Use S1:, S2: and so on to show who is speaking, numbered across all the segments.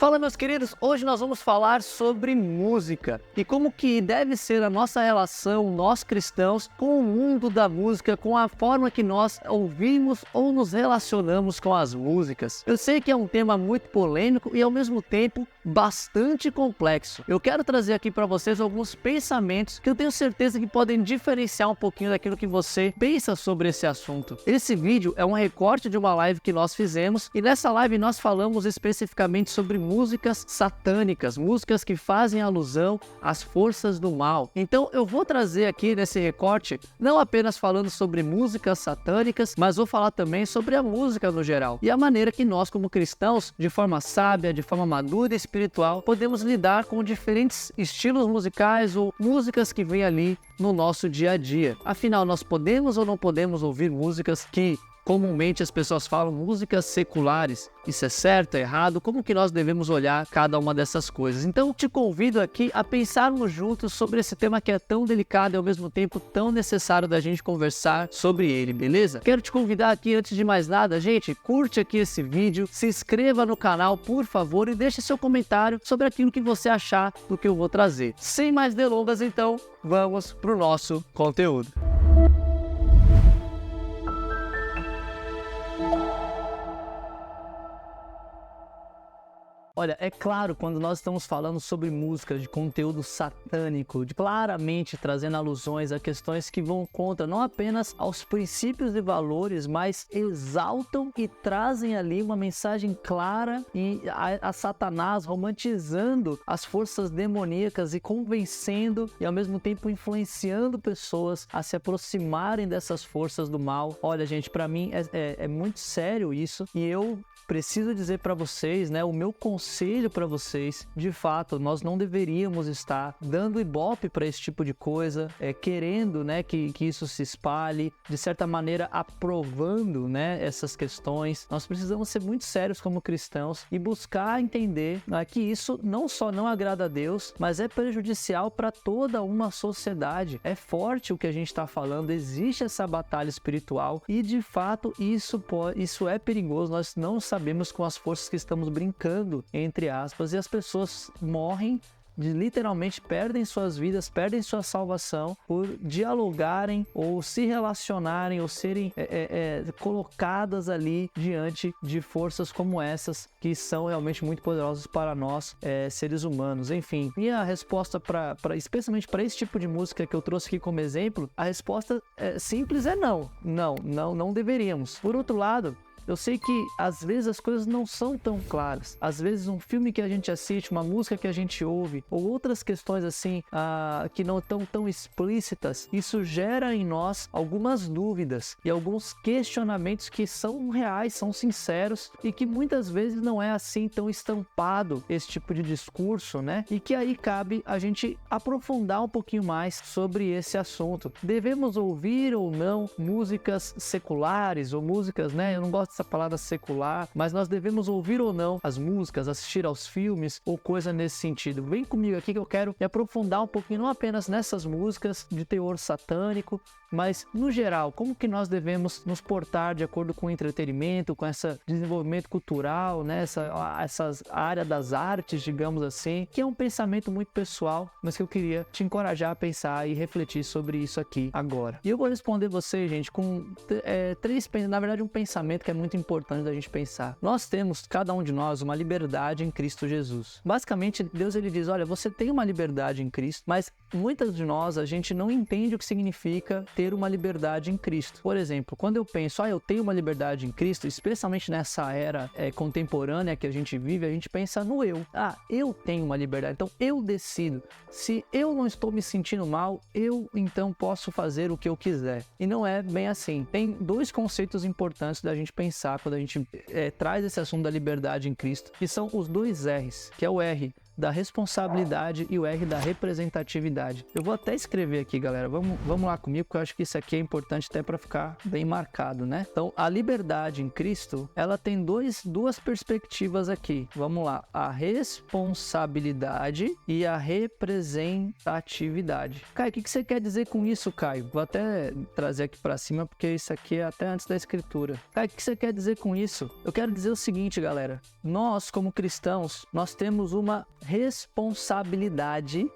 S1: Fala, meus queridos, hoje nós vamos falar sobre música e como que deve ser a nossa relação, nós cristãos, com o mundo da música, com a forma que nós ouvimos ou nos relacionamos com as músicas. Eu sei que é um tema muito polêmico e ao mesmo tempo bastante complexo. Eu quero trazer aqui para vocês alguns pensamentos que eu tenho certeza que podem diferenciar um pouquinho daquilo que você pensa sobre esse assunto. Esse vídeo é um recorte de uma live que nós fizemos e nessa live nós falamos especificamente sobre músicas satânicas, músicas que fazem alusão às forças do mal. Então eu vou trazer aqui nesse recorte não apenas falando sobre músicas satânicas, mas vou falar também sobre a música no geral e a maneira que nós como cristãos, de forma sábia, de forma madura e espiritual, podemos lidar com diferentes estilos musicais ou músicas que vêm ali no nosso dia a dia. Afinal, nós podemos ou não podemos ouvir músicas que comumente as pessoas falam músicas seculares? Isso é certo, é errado? Como que nós devemos olhar cada uma dessas coisas? Então te convido aqui a pensarmos juntos sobre esse tema que é tão delicado e ao mesmo tempo tão necessário da gente conversar sobre ele, beleza? Quero te convidar aqui, antes de mais nada, gente, curte aqui esse vídeo, se inscreva no canal, por favor, e deixe seu comentário sobre aquilo que você achar do que eu vou trazer. Sem mais delongas, então, vamos pro nosso conteúdo. Olha, é claro, quando nós estamos falando sobre música de conteúdo satânico, claramente trazendo alusões a questões que vão contra não apenas aos princípios e valores, mas exaltam e trazem ali uma mensagem clara a Satanás, romantizando as forças demoníacas e convencendo e ao mesmo tempo influenciando pessoas a se aproximarem dessas forças do mal. Olha, gente, para mim é muito sério isso e eu preciso dizer para vocês, né, o meu conselho para vocês, de fato, nós não deveríamos estar dando ibope para esse tipo de coisa, querendo, né, que isso se espalhe, de certa maneira aprovando, né, essas questões. Nós precisamos ser muito sérios como cristãos e buscar entender, né, que isso não só não agrada a Deus, mas é prejudicial para toda uma sociedade. É forte o que a gente está falando, existe essa batalha espiritual e, de fato, isso é perigoso. Nós não sabemos com as forças que estamos brincando, entre aspas, e as pessoas morrem, literalmente perdem suas vidas, perdem sua salvação por dialogarem ou se relacionarem ou serem colocadas ali diante de forças como essas que são realmente muito poderosas para nós, seres humanos. Enfim, minha resposta especialmente para esse tipo de música que eu trouxe aqui como exemplo, a resposta simples é não deveríamos. Por outro lado, eu sei que às vezes as coisas não são tão claras. Às vezes um filme que a gente assiste, uma música que a gente ouve, ou outras questões assim que não estão tão explícitas, isso gera em nós algumas dúvidas e alguns questionamentos que são reais, são sinceros e que muitas vezes não é assim tão estampado esse tipo de discurso, né? E que aí cabe a gente aprofundar um pouquinho mais sobre esse assunto. Devemos ouvir ou não músicas seculares ou músicas, né? Eu não gosto dessa palavra secular, mas nós devemos ouvir ou não as músicas, assistir aos filmes ou coisa nesse sentido. Vem comigo aqui que eu quero me aprofundar um pouquinho, não apenas nessas músicas de teor satânico, mas no geral, como que nós devemos nos portar de acordo com o entretenimento, com esse desenvolvimento cultural, né? Essa área das artes, digamos assim, que é um pensamento muito pessoal, mas que eu queria te encorajar a pensar e refletir sobre isso aqui agora. E eu vou responder você, gente, com na verdade um pensamento que é muito importante da gente pensar. Nós temos, cada um de nós, uma liberdade em Cristo Jesus. Basicamente, Deus ele diz, olha, você tem uma liberdade em Cristo, mas muitas de nós, a gente não entende o que significa ter uma liberdade em Cristo. Por exemplo, quando eu penso, eu tenho uma liberdade em Cristo, especialmente nessa era contemporânea que a gente vive, a gente pensa no eu. Eu tenho uma liberdade, então eu decido. Se eu não estou me sentindo mal, eu então posso fazer o que eu quiser. E não é bem assim. Tem dois conceitos importantes da gente pensar quando a gente traz esse assunto da liberdade em Cristo, que são os dois R's, que é o R da responsabilidade e o R da representatividade. Eu vou até escrever aqui, galera. Vamos lá comigo, porque eu acho que isso aqui é importante até para ficar bem marcado, né? Então, a liberdade em Cristo, ela tem duas perspectivas aqui. Vamos lá. A responsabilidade e a representatividade. Caio, o que você quer dizer com isso, Caio? Vou até trazer aqui para cima, porque isso aqui é até antes da escritura. Caio, o que você quer dizer com isso? Eu quero dizer o seguinte, galera. Nós, como cristãos, nós temos uma responsabilidade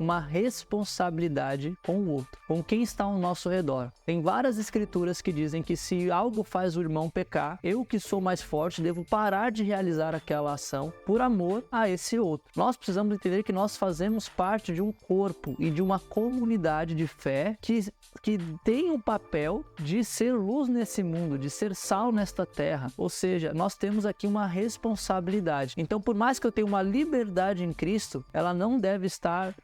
S1: com o outro, com quem está ao nosso redor. Tem várias escrituras que dizem que se algo faz o irmão pecar, eu que sou mais forte devo parar de realizar aquela ação por amor a esse outro. Nós precisamos entender que nós fazemos parte de um corpo e de uma comunidade de fé que tem o papel de ser luz nesse mundo, de ser sal nesta terra. Ou seja, nós temos aqui uma responsabilidade. Então, por mais que eu tenha uma liberdade em Cristo, ela não deve estar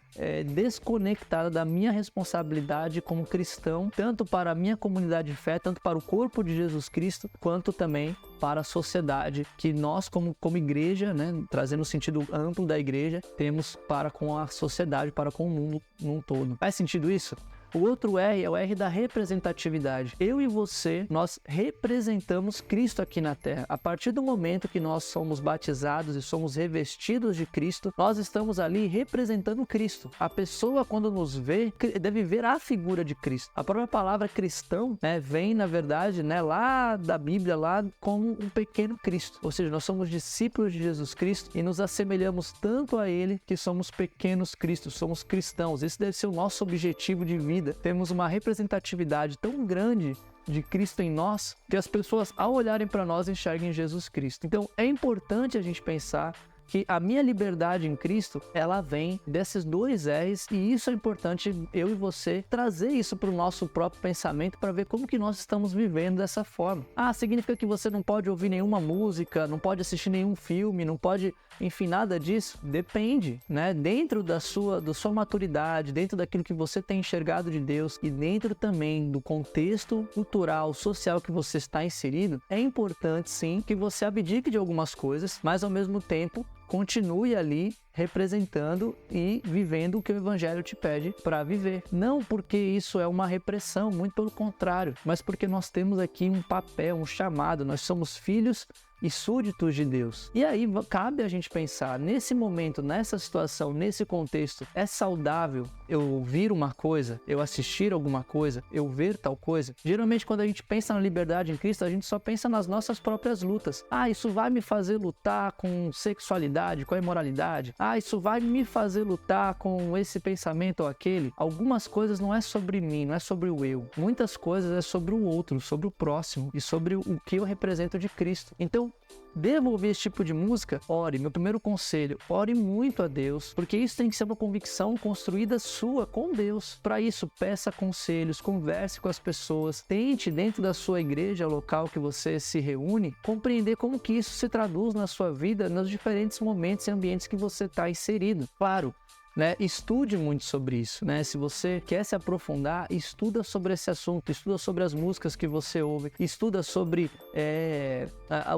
S1: desconectada da minha responsabilidade como cristão, tanto para a minha comunidade de fé, tanto para o corpo de Jesus Cristo, quanto também para a sociedade que nós, como igreja, né, trazendo o sentido amplo da igreja, temos para com a sociedade, para com o mundo num todo. Faz sentido isso? O outro R é o R da representatividade. Eu e você, nós representamos Cristo aqui na Terra. A partir do momento que nós somos batizados e somos revestidos de Cristo, nós estamos ali representando Cristo. A pessoa, quando nos vê, deve ver a figura de Cristo. A própria palavra cristão, né, vem, na verdade, né, lá da Bíblia, lá como um pequeno Cristo. Ou seja, nós somos discípulos de Jesus Cristo e nos assemelhamos tanto a Ele que somos pequenos Cristos, somos cristãos. Esse deve ser o nosso objetivo de vida. Temos uma representatividade tão grande de Cristo em nós que as pessoas, ao olharem para nós, enxerguem Jesus Cristo. Então, é importante a gente pensar que a minha liberdade em Cristo, ela vem desses dois R's, e isso é importante eu e você trazer isso para o nosso próprio pensamento para ver como que nós estamos vivendo dessa forma. Significa que você não pode ouvir nenhuma música, não pode assistir nenhum filme, não pode, enfim, nada disso? Depende, né? Dentro da sua maturidade, dentro daquilo que você tem enxergado de Deus e dentro também do contexto cultural, social que você está inserido, é importante sim que você abdique de algumas coisas, mas ao mesmo tempo continue ali representando e vivendo o que o Evangelho te pede para viver. Não porque isso é uma repressão, muito pelo contrário, mas porque nós temos aqui um papel, um chamado, nós somos filhos e súditos de Deus. E aí cabe a gente pensar, nesse momento, nessa situação, nesse contexto, é saudável eu ouvir uma coisa, eu assistir alguma coisa, eu ver tal coisa? Geralmente, quando a gente pensa na liberdade em Cristo, a gente só pensa nas nossas próprias lutas. Isso vai me fazer lutar com sexualidade, com a imoralidade. Isso vai me fazer lutar com esse pensamento ou aquele. Algumas coisas não é sobre mim, não é sobre o eu. Muitas coisas é sobre o outro, sobre o próximo e sobre o que eu represento de Cristo. Então, devo ouvir esse tipo de música? Ore. Meu primeiro conselho, ore muito a Deus, porque isso tem que ser uma convicção construída sua com Deus. Para isso, peça conselhos, converse com as pessoas, tente dentro da sua igreja, local que você se reúne, compreender como que isso se traduz na sua vida, nos diferentes momentos e ambientes que você está inserido. Claro, né? Estude muito sobre isso, né? Se você quer se aprofundar, estuda sobre esse assunto, estuda sobre as músicas que você ouve, estuda sobre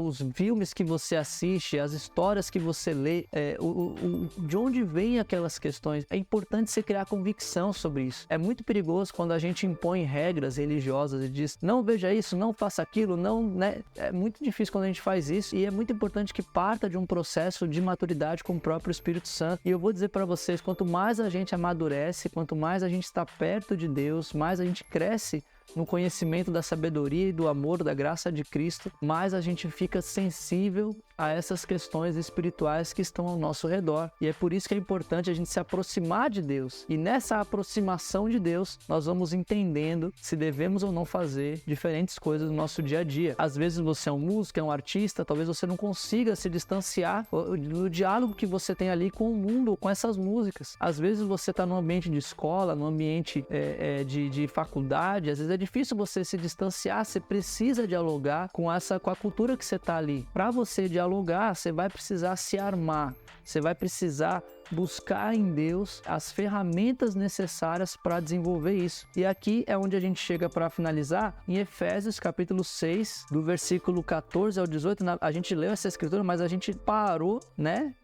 S1: os filmes que você assiste, as histórias que você lê, de onde vêm aquelas questões. É importante você criar convicção sobre isso. É muito perigoso quando a gente impõe regras religiosas e diz, não veja isso, não faça aquilo, não, né? É muito difícil quando a gente faz isso, e é muito importante que parta de um processo de maturidade com o próprio Espírito Santo. E eu vou dizer para vocês, quanto mais a gente amadurece, quanto mais a gente está perto de Deus, mais a gente cresce no conhecimento da sabedoria e do amor, da graça de Cristo, mais a gente fica sensível a essas questões espirituais que estão ao nosso redor. E é por isso que é importante a gente se aproximar de Deus. E nessa aproximação de Deus, nós vamos entendendo se devemos ou não fazer diferentes coisas no nosso dia a dia. Às vezes você é um músico, é um artista, talvez você não consiga se distanciar do diálogo que você tem ali com o mundo, com essas músicas. Às vezes você está num ambiente de escola, num ambiente de faculdade, às vezes é difícil você se distanciar, você precisa dialogar com a cultura que você está ali. Para você dialogar, você vai precisar se armar, você vai precisar buscar em Deus as ferramentas necessárias para desenvolver isso. E aqui é onde a gente chega para finalizar, em Efésios capítulo 6, do versículo 14 ao 18, a gente leu essa escritura, mas a gente parou, né?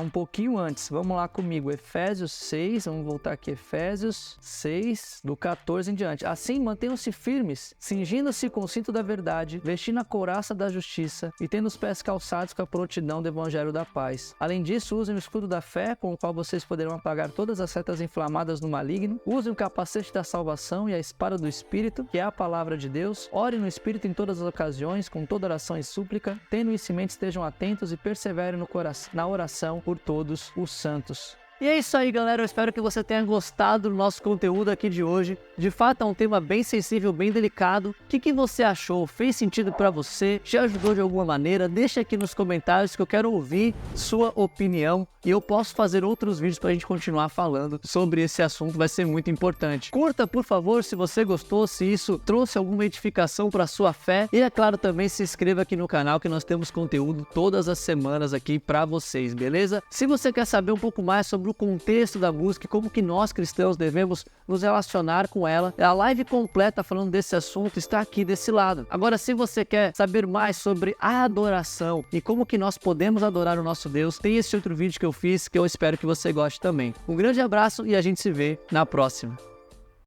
S1: um pouquinho antes. Vamos lá comigo, Efésios 6, vamos voltar aqui, Efésios 6, do 14 em diante. Assim, mantenham-se firmes, cingindo-se com o cinto da verdade, vestindo a couraça da justiça e tendo os pés calçados com a prontidão do evangelho da paz. Além disso, usem o escudo da fé, com o qual vocês poderão apagar todas as setas inflamadas no maligno. Usem o capacete da salvação e a espada do Espírito, que é a palavra de Deus. Orem no Espírito em todas as ocasiões, com toda oração e súplica. Tendo isso em mente, estejam atentos e perseverem na oração por todos os santos. E é isso aí, galera, eu espero que você tenha gostado do nosso conteúdo aqui de hoje. De fato é um tema bem sensível, bem delicado. O que você achou? Fez sentido pra você? Te ajudou de alguma maneira? Deixa aqui nos comentários que eu quero ouvir sua opinião e eu posso fazer outros vídeos pra gente continuar falando sobre esse assunto, vai ser muito importante. Curta, por favor, se você gostou, se isso trouxe alguma edificação pra sua fé e, é claro, também se inscreva aqui no canal que nós temos conteúdo todas as semanas aqui pra vocês, beleza? Se você quer saber um pouco mais sobre o contexto da música e como que nós cristãos devemos nos relacionar com ela, a live completa falando desse assunto está aqui desse lado. Agora, se você quer saber mais sobre a adoração e como que nós podemos adorar o nosso Deus, tem esse outro vídeo que eu fiz que eu espero que você goste também. Um grande abraço e a gente se vê na próxima.